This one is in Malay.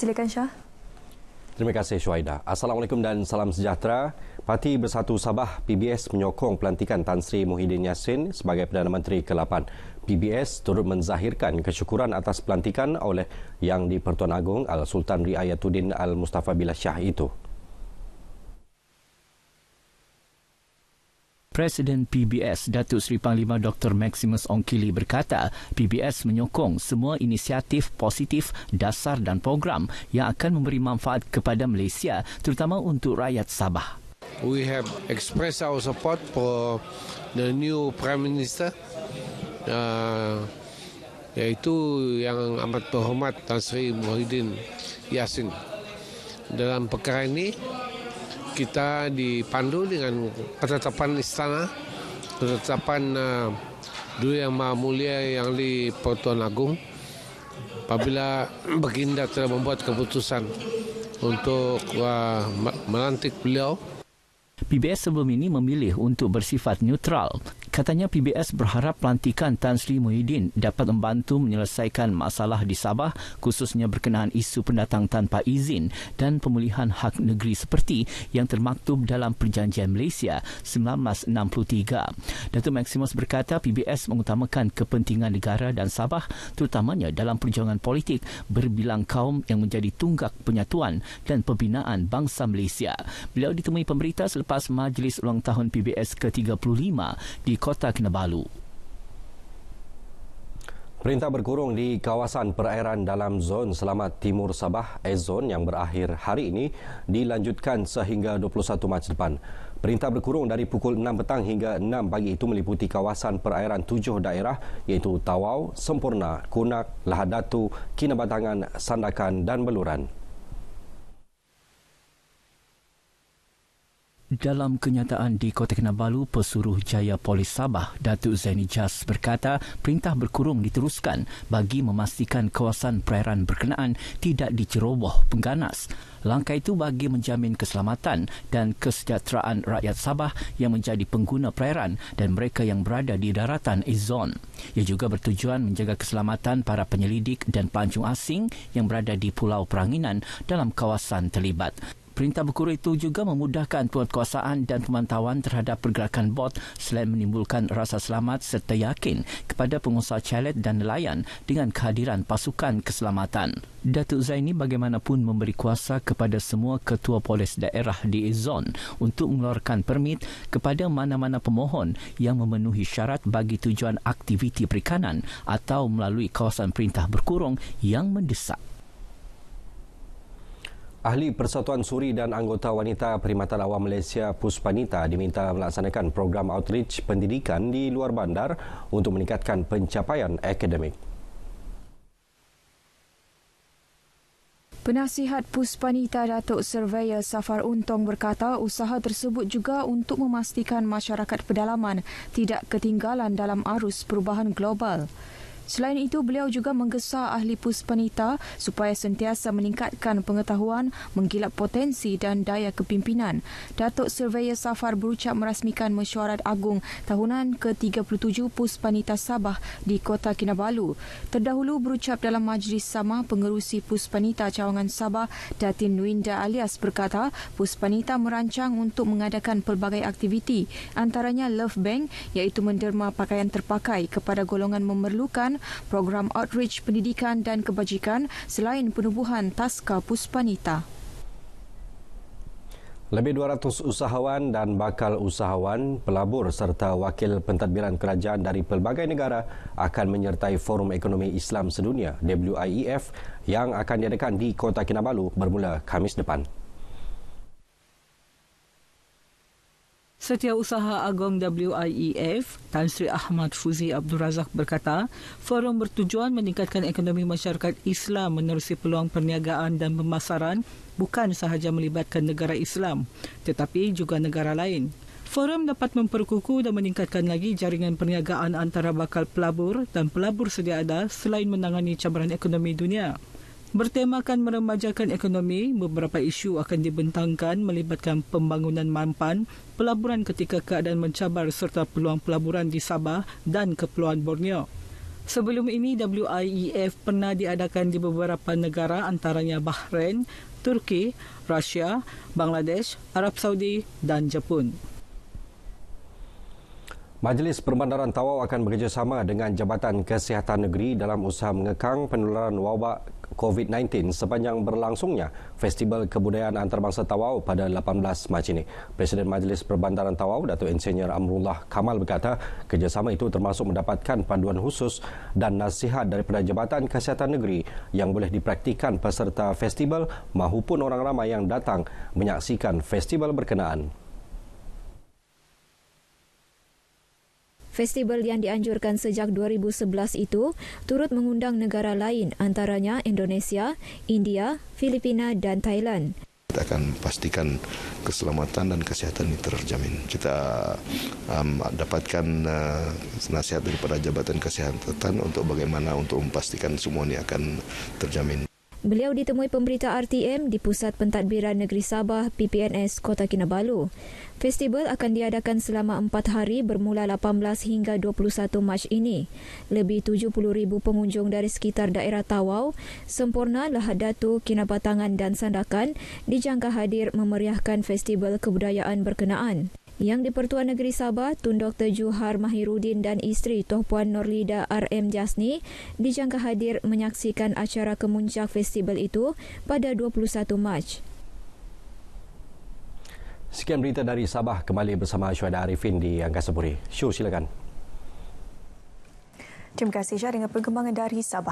Silakan Syah. Terima kasih Syuaida. Assalamualaikum dan salam sejahtera. Parti Bersatu Sabah PBS menyokong pelantikan Tan Sri Muhyiddin Yassin sebagai Perdana Menteri ke-8. PBS turut menzahirkan kesyukuran atas pelantikan oleh Yang di-Pertuan Agong Al-Sultan Riayatuddin Al-Mustafa Billah Shah itu. Presiden PBS Datuk Seri Panglima Dr. Maximus Ongkili berkata, PBS menyokong semua inisiatif positif, dasar dan program yang akan memberi manfaat kepada Malaysia, terutama untuk rakyat Sabah. We have expressed our support for the new Prime Minister, iaitu yang amat berhormat Tan Sri Muhyiddin Yassin. Dalam perkara ini, kita dipandu dengan ketetapan istana, ketetapan Duli Yang Maha Mulia Yang di-Pertuan Agong apabila Baginda telah membuat keputusan untuk melantik beliau. PBS sebelum ini memilih untuk bersifat neutral. Katanya PBS berharap pelantikan Tan Sri Muhyiddin dapat membantu menyelesaikan masalah di Sabah, khususnya berkenaan isu pendatang tanpa izin dan pemulihan hak negeri seperti yang termaktub dalam Perjanjian Malaysia 1963. Datuk Maximus berkata PBS mengutamakan kepentingan negara dan Sabah, terutamanya dalam perjuangan politik berbilang kaum yang menjadi tunggak penyatuan dan pembinaan bangsa Malaysia. Beliau ditemui pemberita selepas majlis ulang tahun PBS ke-35 di Kota Kinabalu. Perintah berkurung di kawasan perairan dalam zon Selamat Timur Sabah (Zone) yang berakhir hari ini dilanjutkan sehingga 21 Mac depan. Perintah berkurung dari pukul 6 petang hingga 6 pagi itu meliputi kawasan perairan 7 daerah iaitu Tawau, Sempurna, Kunak, Lahad Datu, Kinabatangan, Sandakan dan Beluran. Dalam kenyataan di Kota Kinabalu, Pesuruh Jaya Polis Sabah, Datuk Zaini Jas berkata perintah berkurung diteruskan bagi memastikan kawasan perairan berkenaan tidak diceroboh pengganas. Langkah itu bagi menjamin keselamatan dan kesejahteraan rakyat Sabah yang menjadi pengguna perairan dan mereka yang berada di daratan Zone. Ia juga bertujuan menjaga keselamatan para penyelidik dan pelancong asing yang berada di Pulau Peranginan dalam kawasan terlibat. Perintah berkurung itu juga memudahkan penguatkuasaan dan pemantauan terhadap pergerakan bot selain menimbulkan rasa selamat serta yakin kepada pengusaha chalet dan nelayan dengan kehadiran pasukan keselamatan. Datuk Zaini bagaimanapun memberi kuasa kepada semua ketua polis daerah di Zone untuk mengeluarkan permit kepada mana-mana pemohon yang memenuhi syarat bagi tujuan aktiviti perikanan atau melalui kawasan perintah berkurung yang mendesak. Ahli Persatuan Suri dan anggota wanita Perkhidmatan Awam Malaysia Puspanita diminta melaksanakan program outreach pendidikan di luar bandar untuk meningkatkan pencapaian akademik. Penasihat Puspanita Datuk Surveyor Safar Untong berkata usaha tersebut juga untuk memastikan masyarakat pedalaman tidak ketinggalan dalam arus perubahan global. Selain itu, beliau juga menggesa ahli Puspanita supaya sentiasa meningkatkan pengetahuan, menggilap potensi dan daya kepimpinan. Datuk Surveyor Safar berucap merasmikan mesyuarat agung tahunan ke-37 Puspanita Sabah di Kota Kinabalu. Terdahulu berucap dalam majlis sama, pengerusi Puspanita Cawangan Sabah, Datin Nwinda Alias berkata, Puspanita merancang untuk mengadakan pelbagai aktiviti, antaranya Love Bank iaitu menderma pakaian terpakai kepada golongan memerlukan, program outreach pendidikan dan kebajikan selain penubuhan taska Puspanita. Lebih 200 usahawan dan bakal usahawan, pelabur serta wakil pentadbiran kerajaan dari pelbagai negara akan menyertai Forum Ekonomi Islam Sedunia WIEF yang akan diadakan di Kota Kinabalu bermula Khamis depan. Setiausaha Agong WIEF, Tan Sri Ahmad Fuzi Abdul Razak berkata, forum bertujuan meningkatkan ekonomi masyarakat Islam menerusi peluang perniagaan dan pemasaran bukan sahaja melibatkan negara Islam, tetapi juga negara lain. Forum dapat memperkukuh dan meningkatkan lagi jaringan perniagaan antara bakal pelabur dan pelabur sedia ada selain menangani cabaran ekonomi dunia. Bertemakan meremajakan ekonomi, beberapa isu akan dibentangkan melibatkan pembangunan mampan, pelaburan ketika keadaan mencabar serta peluang pelaburan di Sabah dan Kepulauan Borneo. Sebelum ini, WIEF pernah diadakan di beberapa negara antaranya Bahrain, Turki, Rusia, Bangladesh, Arab Saudi dan Jepun. Majlis Perbandaran Tawau akan bekerjasama dengan Jabatan Kesihatan Negeri dalam usaha mengekang penularan wabak COVID-19 sepanjang berlangsungnya Festival Kebudayaan Antarabangsa Tawau pada 18 Mac ini. Presiden Majlis Perbandaran Tawau, Datuk Insinyur Amrullah Kamal berkata, kerjasama itu termasuk mendapatkan panduan khusus dan nasihat daripada Jabatan Kesihatan Negeri yang boleh dipraktikan peserta festival mahupun orang ramai yang datang menyaksikan festival berkenaan. Festival yang dianjurkan sejak 2011 itu turut mengundang negara lain antaranya Indonesia, India, Filipina dan Thailand. Kita akan pastikan keselamatan dan kesihatan ini terjamin. Kita dapatkan nasihat daripada Jabatan Kesihatan untuk bagaimana untuk memastikan semua ini akan terjamin. Beliau ditemui pemberita RTM di Pusat Pentadbiran Negeri Sabah PPNS Kota Kinabalu. Festival akan diadakan selama 4 hari bermula 18 hingga 21 Mac ini. Lebih 70,000 pengunjung dari sekitar daerah Tawau, Semporna, Lahad Datu, Kinabatangan dan Sandakan dijangka hadir memeriahkan festival kebudayaan berkenaan. Yang di-Pertuan Negeri Sabah, Tun Dr. Juhar Mahirudin dan isteri Tuan Puan Norlida RM Jasni dijangka hadir menyaksikan acara kemuncak festival itu pada 21 Mac. Sekian berita dari Sabah, kembali bersama Syuhada Arifin di Angkasa Puri. Syul, silakan. Terima kasih Syah dengan perkembangan dari Sabah.